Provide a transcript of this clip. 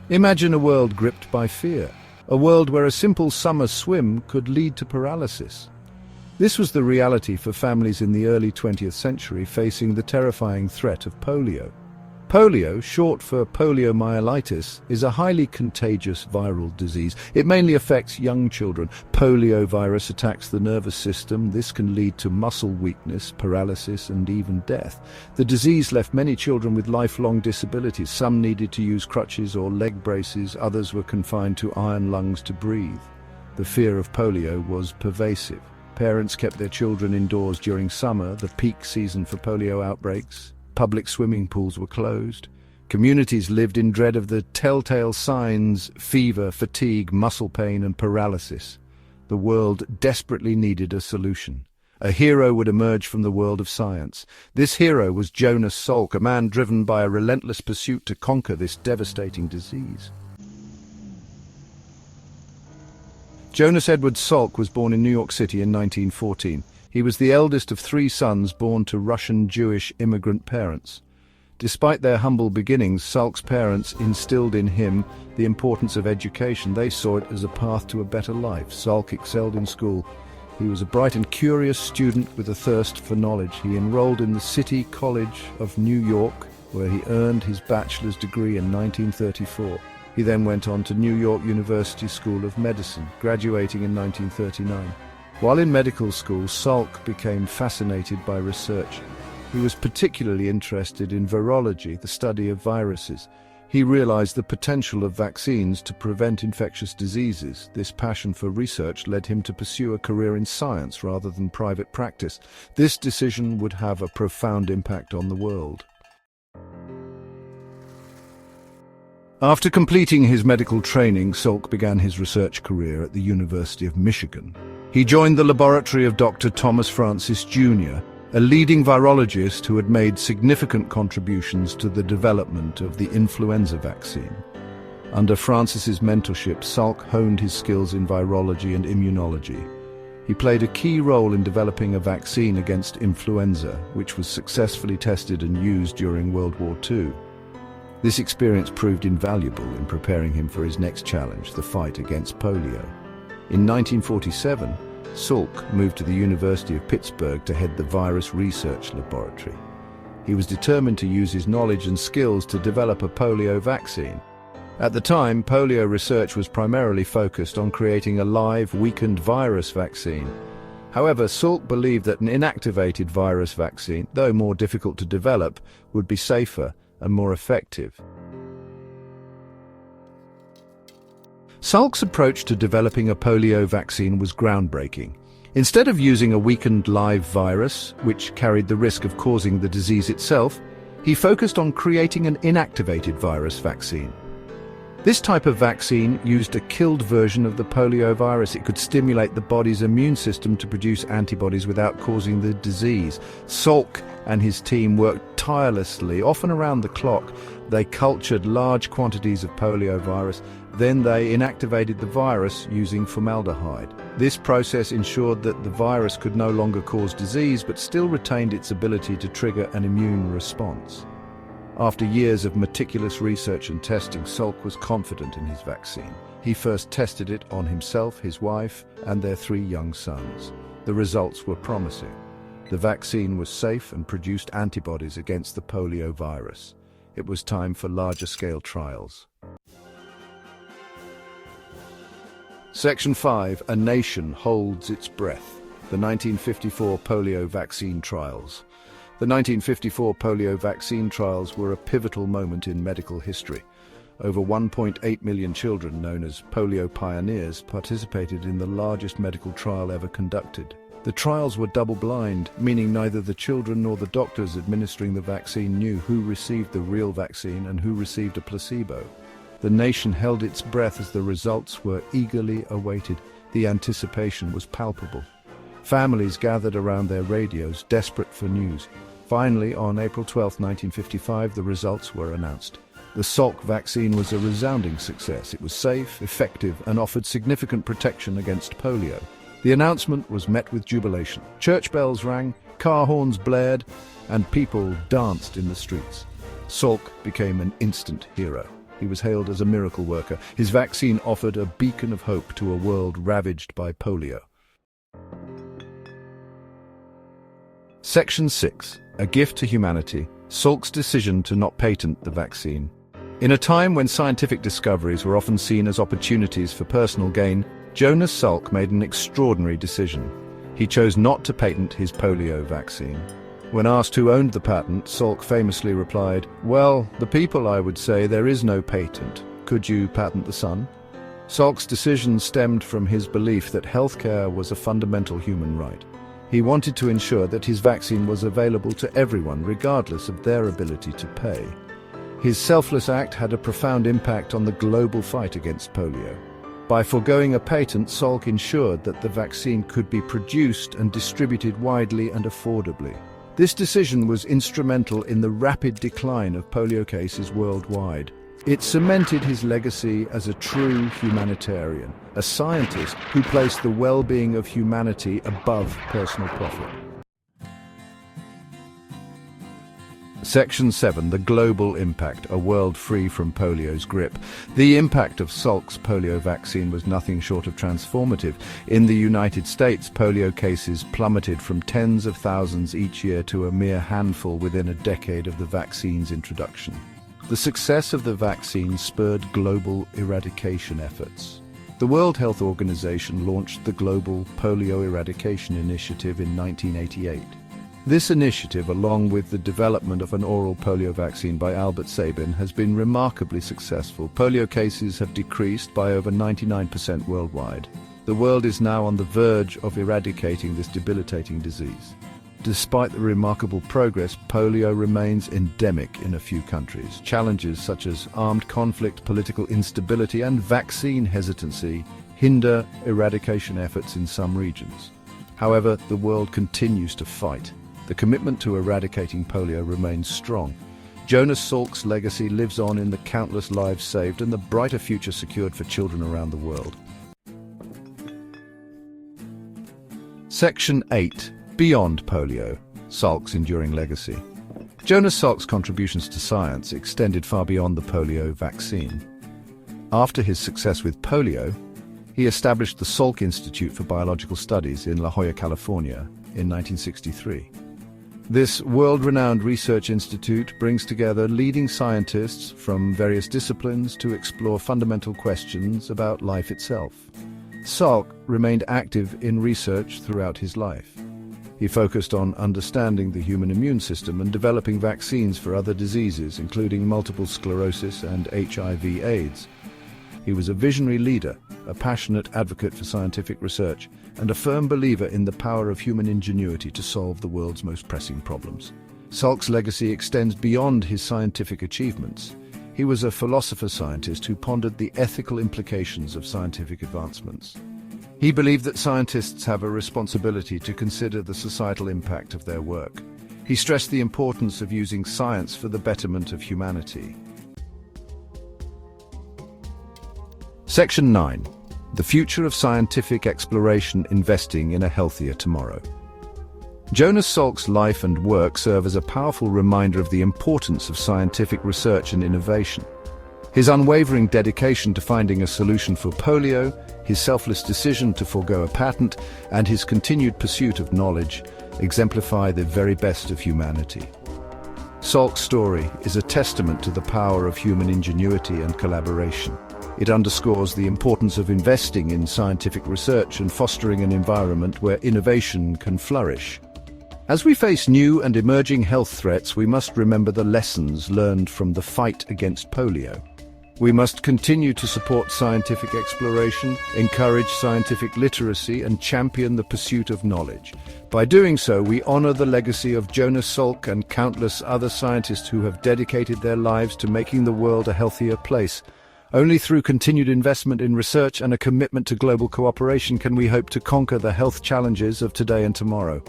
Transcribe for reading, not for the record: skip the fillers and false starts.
Imagine a world gripped by fear, a world where a simple summer swim could lead to paralysis. This was the reality for families in the early 20th century facing the terrifying threat of polio. Polio, short for poliomyelitis, is a highly contagious viral disease. It mainly affects young children. Polio virus attacks the nervous system. This can lead to muscle weakness, paralysis, and even death. The disease left many children with lifelong disabilities. Some needed to use crutches or leg braces. Others were confined to iron lungs to breathe. The fear of polio was pervasive. Parents kept their children indoors during summer, the peak season for polio outbreaks. Public swimming pools were closed. Communities lived in dread of the telltale signs: fever, fatigue, muscle pain, and paralysis. The world desperately needed a solution. A hero would emerge from the world of science. This hero was Jonas Salk, a man driven by a relentless pursuit to conquer this devastating disease. Jonas Edward Salk was born in New York City in 1914. He was the eldest of 3 sons born to Russian Jewish immigrant parents. Despite their humble beginnings, Salk's parents instilled in him the importance of education. They saw it as a path to a better life. Salk excelled in school. He was a bright and curious student with a thirst for knowledge. He enrolled in the City College of New York, where he earned his bachelor's degree in 1934. He then went on to New York University School of Medicine, graduating in 1939. While in medical school, Salk became fascinated by research. He was particularly interested in virology, the study of viruses. He realized the potential of vaccines to prevent infectious diseases. This passion for research led him to pursue a career in science rather than private practice. This decision would have a profound impact on the world. After completing his medical training, Salk began his research career at the University of Michigan. He joined the laboratory of Dr. Thomas Francis Jr., a leading virologist who had made significant contributions to the development of the influenza vaccine. Under Francis's mentorship, Salk honed his skills in virology and immunology. He played a key role in developing a vaccine against influenza, which was successfully tested and used during World War II. This experience proved invaluable in preparing him for his next challenge, the fight against polio. In 1947, Salk moved to the University of Pittsburgh to head the Virus Research Laboratory. He was determined to use his knowledge and skills to develop a polio vaccine. At the time, polio research was primarily focused on creating a live, weakened virus vaccine. However, Salk believed that an inactivated virus vaccine, though more difficult to develop, would be safer and more effective. Salk's approach to developing a polio vaccine was groundbreaking. Instead of using a weakened live virus, which carried the risk of causing the disease itself, he focused on creating an inactivated virus vaccine. This type of vaccine used a killed version of the polio virus. It could stimulate the body's immune system to produce antibodies without causing the disease. Salk and his team worked tirelessly, often around the clock. They cultured large quantities of polio virus. Then they inactivated the virus using formaldehyde. This process ensured that the virus could no longer cause disease, but still retained its ability to trigger an immune response. After years of meticulous research and testing, Salk was confident in his vaccine. He first tested it on himself, his wife, and their 3 young sons. The results were promising. The vaccine was safe and produced antibodies against the polio virus. It was time for larger-scale trials. Section 5. A nation holds its breath. The 1954 polio vaccine trials. The 1954 polio vaccine trials were a pivotal moment in medical history. Over 1.8 million children, known as polio pioneers, participated in the largest medical trial ever conducted. The trials were double-blind, meaning neither the children nor the doctors administering the vaccine knew who received the real vaccine and who received a placebo. The nation held its breath as the results were eagerly awaited. The anticipation was palpable. Families gathered around their radios, desperate for news. Finally, on April 12, 1955, the results were announced. The Salk vaccine was a resounding success. It was safe, effective, and offered significant protection against polio. The announcement was met with jubilation. Church bells rang, car horns blared, and people danced in the streets. Salk became an instant hero. He was hailed as a miracle worker. His vaccine offered a beacon of hope to a world ravaged by polio. Section 6. A gift to humanity. Salk's decision to not patent the vaccine. In a time when scientific discoveries were often seen as opportunities for personal gain, Jonas Salk made an extraordinary decision. He chose not to patent his polio vaccine. When asked who owned the patent, Salk famously replied, "Well, the people, I would say. There is no patent. Could you patent the sun?" Salk's decision stemmed from his belief that healthcare was a fundamental human right. He wanted to ensure that his vaccine was available to everyone, regardless of their ability to pay. His selfless act had a profound impact on the global fight against polio. By foregoing a patent, Salk ensured that the vaccine could be produced and distributed widely and affordably. This decision was instrumental in the rapid decline of polio cases worldwide. It cemented his legacy as a true humanitarian, a scientist who placed the well-being of humanity above personal profit. Section 7. The global impact, a world free from polio's grip. The impact of Salk's polio vaccine was nothing short of transformative. In the United States, polio cases plummeted from tens of thousands each year to a mere handful within a decade of the vaccine's introduction. The success of the vaccine spurred global eradication efforts. The World Health Organization launched the Global Polio Eradication Initiative in 1988. This initiative, along with the development of an oral polio vaccine by Albert Sabin, has been remarkably successful. Polio cases have decreased by over 99% worldwide. The world is now on the verge of eradicating this debilitating disease. Despite the remarkable progress, polio remains endemic in a few countries. Challenges such as armed conflict, political instability, and vaccine hesitancy hinder eradication efforts in some regions. However, the world continues to fight. The commitment to eradicating polio remains strong. Jonas Salk's legacy lives on in the countless lives saved and the brighter future secured for children around the world. Section 8. Beyond polio, Salk's enduring legacy. Jonas Salk's contributions to science extended far beyond the polio vaccine. After his success with polio, he established the Salk Institute for Biological Studies in La Jolla, California, in 1963. This world-renowned research institute brings together leading scientists from various disciplines to explore fundamental questions about life itself. Salk remained active in research throughout his life. He focused on understanding the human immune system and developing vaccines for other diseases, including multiple sclerosis and HIV/AIDS. He was a visionary leader, a passionate advocate for scientific research, and a firm believer in the power of human ingenuity to solve the world's most pressing problems. Salk's legacy extends beyond his scientific achievements. He was a philosopher-scientist who pondered the ethical implications of scientific advancements. He believed that scientists have a responsibility to consider the societal impact of their work. He stressed the importance of using science for the betterment of humanity. Section 9. The future of scientific exploration, investing in a healthier tomorrow. Jonas Salk's life and work serve as a powerful reminder of the importance of scientific research and innovation. His unwavering dedication to finding a solution for polio, his selfless decision to forego a patent, and his continued pursuit of knowledge exemplify the very best of humanity. Salk's story is a testament to the power of human ingenuity and collaboration. It underscores the importance of investing in scientific research and fostering an environment where innovation can flourish. As we face new and emerging health threats, we must remember the lessons learned from the fight against polio. We must continue to support scientific exploration, encourage scientific literacy, and champion the pursuit of knowledge. By doing so, we honor the legacy of Jonas Salk and countless other scientists who have dedicated their lives to making the world a healthier place. Only through continued investment in research and a commitment to global cooperation can we hope to conquer the health challenges of today and tomorrow.